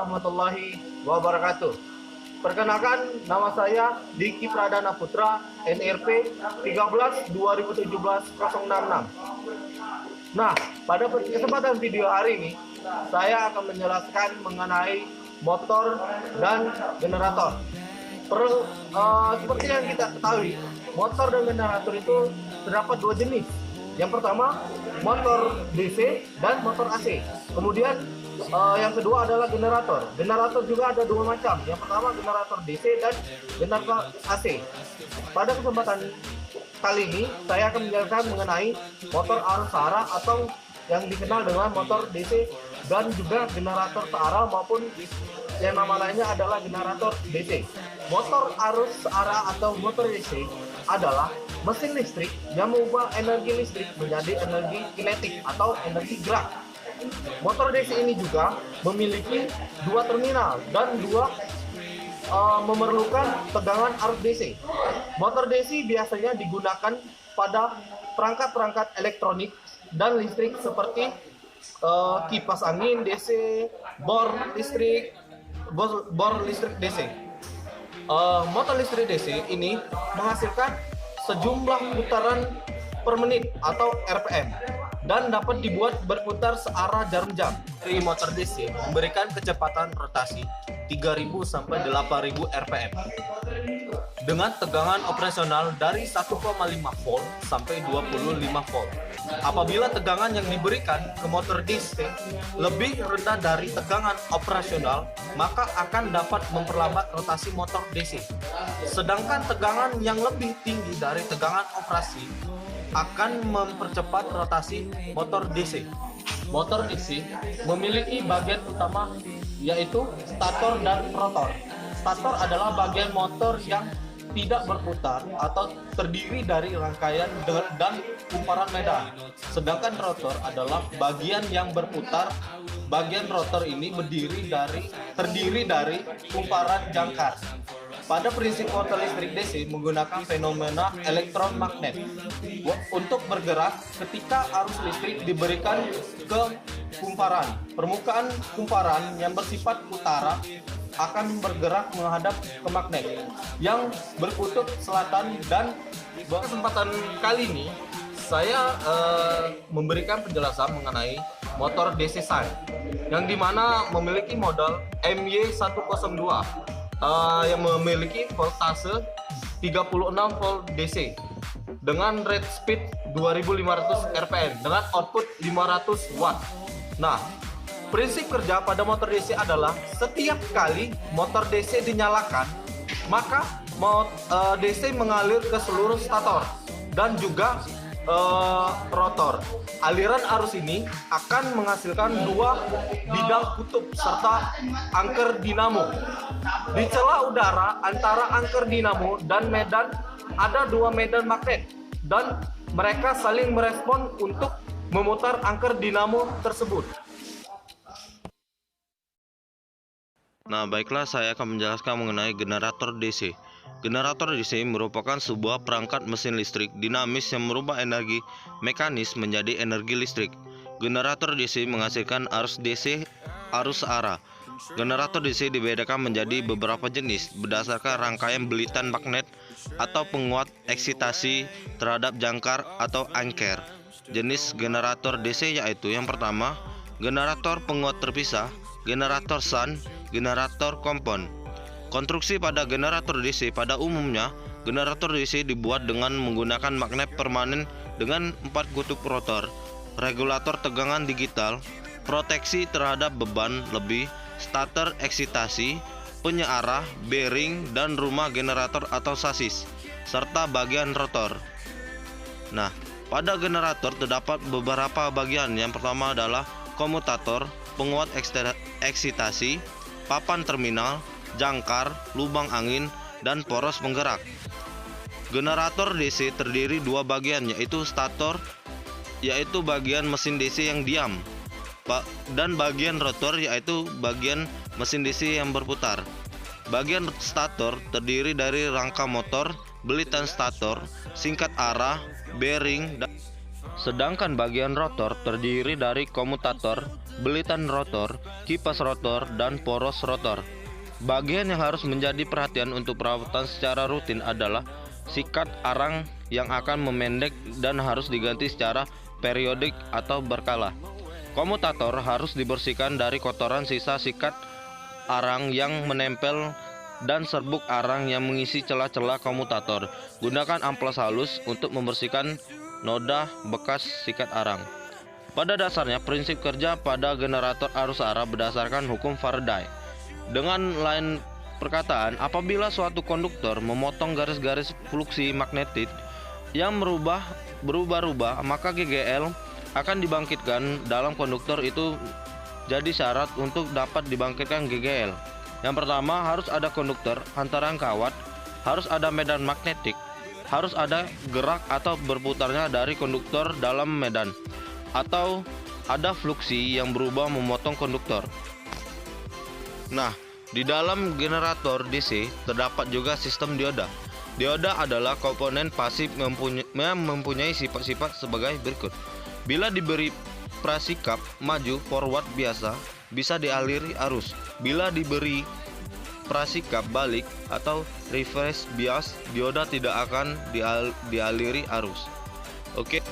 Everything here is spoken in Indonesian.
warahmatullahi wabarakatuh. Perkenalkan, nama saya Diki Pradana Putra, NRP 13 2017 066. Nah, pada kesempatan video hari ini, saya akan menjelaskan mengenai motor dan generator. Seperti yang kita ketahui, motor dan generator itu terdapat dua jenis. Yang pertama, motor DC dan motor AC. Kemudian yang kedua adalah generator. Generator juga ada dua macam. Yang pertama generator DC dan generator AC. Pada kesempatan kali ini saya akan menjelaskan mengenai motor arus searah atau yang dikenal dengan motor DC dan juga generator searah maupun yang nama lainnya adalah generator DC. Motor arus searah atau motor DC adalah mesin listrik yang mengubah energi listrik menjadi energi kinetik atau energi gerak. Motor DC ini juga memiliki dua terminal dan memerlukan tegangan arus DC. Motor DC biasanya digunakan pada perangkat-perangkat elektronik dan listrik seperti kipas angin DC, bor listrik DC. Motor listrik DC ini menghasilkan sejumlah putaran per menit atau RPM dan dapat dibuat berputar searah jarum jam. Dari motor DC memberikan kecepatan rotasi 3000 sampai 8000 RPM dengan tegangan operasional dari 1,5 volt sampai 25 volt. Apabila tegangan yang diberikan ke motor DC lebih rendah dari tegangan operasional, maka akan dapat memperlambat rotasi motor DC. Sedangkan tegangan yang lebih tinggi dari tegangan operasi akan mempercepat rotasi motor DC. Motor DC memiliki bagian utama yaitu stator dan rotor. Stator adalah bagian motor yang tidak berputar atau terdiri dari rangkaian dan kumparan medan. Sedangkan rotor adalah bagian yang berputar. Bagian rotor ini terdiri dari kumparan jangkar. Pada prinsip motor listrik DC menggunakan fenomena elektromagnet untuk bergerak ketika arus listrik diberikan ke kumparan. Permukaan kumparan yang bersifat utara akan bergerak menghadap ke magnet yang berkutub selatan. Dan kesempatan kali ini saya memberikan penjelasan mengenai motor DC Shine yang dimana memiliki model MY102 yang memiliki voltase 36 volt DC dengan rate speed 2500 RPM dengan output 500 watt. Nah, prinsip kerja pada motor DC adalah setiap kali motor DC dinyalakan, maka DC mengalir ke seluruh stator dan juga rotor. Aliran arus ini akan menghasilkan dua bidang kutub serta angker dinamo. Di celah udara antara angker dinamo dan medan ada dua medan magnet dan mereka saling merespon untuk memutar angker dinamo tersebut. Nah, baiklah, saya akan menjelaskan mengenai generator DC. Generator DC merupakan sebuah perangkat mesin listrik dinamis yang merubah energi mekanis menjadi energi listrik. Generator DC menghasilkan arus DC, arus searah. Generator DC dibedakan menjadi beberapa jenis berdasarkan rangkaian belitan magnet atau penguat eksitasi terhadap jangkar atau angker. Jenis generator DC yaitu yang pertama, generator penguat terpisah, generator shunt, generator kompon. Konstruksi pada generator DC pada umumnya, generator DC dibuat dengan menggunakan magnet permanen dengan 4 kutub rotor, regulator tegangan digital, proteksi terhadap beban lebih, starter eksitasi, penyearah, bearing, dan rumah generator atau sasis, serta bagian rotor. Nah, pada generator terdapat beberapa bagian. Yang pertama adalah komutator, penguat eksitasi, papan terminal, jangkar, lubang angin, dan poros penggerak. Generator DC terdiri dua bagian, yaitu stator, yaitu bagian mesin DC yang diam, dan bagian rotor, yaitu bagian mesin DC yang berputar. Bagian stator terdiri dari rangka motor, belitan stator, singkat arah, bearing, dan Sedangkan bagian rotor terdiri dari komutator, belitan rotor, kipas rotor, dan poros rotor. Bagian yang harus menjadi perhatian untuk perawatan secara rutin adalah sikat arang yang akan memendek dan harus diganti secara periodik atau berkala. Komutator harus dibersihkan dari kotoran sisa sikat arang yang menempel dan serbuk arang yang mengisi celah-celah komutator. Gunakan amplas halus untuk membersihkan noda bekas sikat arang. Pada dasarnya, prinsip kerja pada generator arus arah berdasarkan hukum Faraday. Dengan lain perkataan, apabila suatu konduktor memotong garis-garis fluksi magnetik yang berubah-ubah, maka GGL akan dibangkitkan dalam konduktor itu. Jadi syarat untuk dapat dibangkitkan GGL, yang pertama harus ada konduktor antara kawat, harus ada medan magnetik, harus ada gerak atau berputarnya dari konduktor dalam medan, atau ada fluksi yang berubah memotong konduktor. Nah, di dalam generator DC terdapat juga sistem dioda. Dioda adalah komponen pasif mempunyai sifat-sifat sebagai berikut. Bila diberi prasikap maju forward biasa, bisa dialiri arus. Bila diberi prasikap balik atau reverse bias, dioda tidak akan dialiri arus. Oke.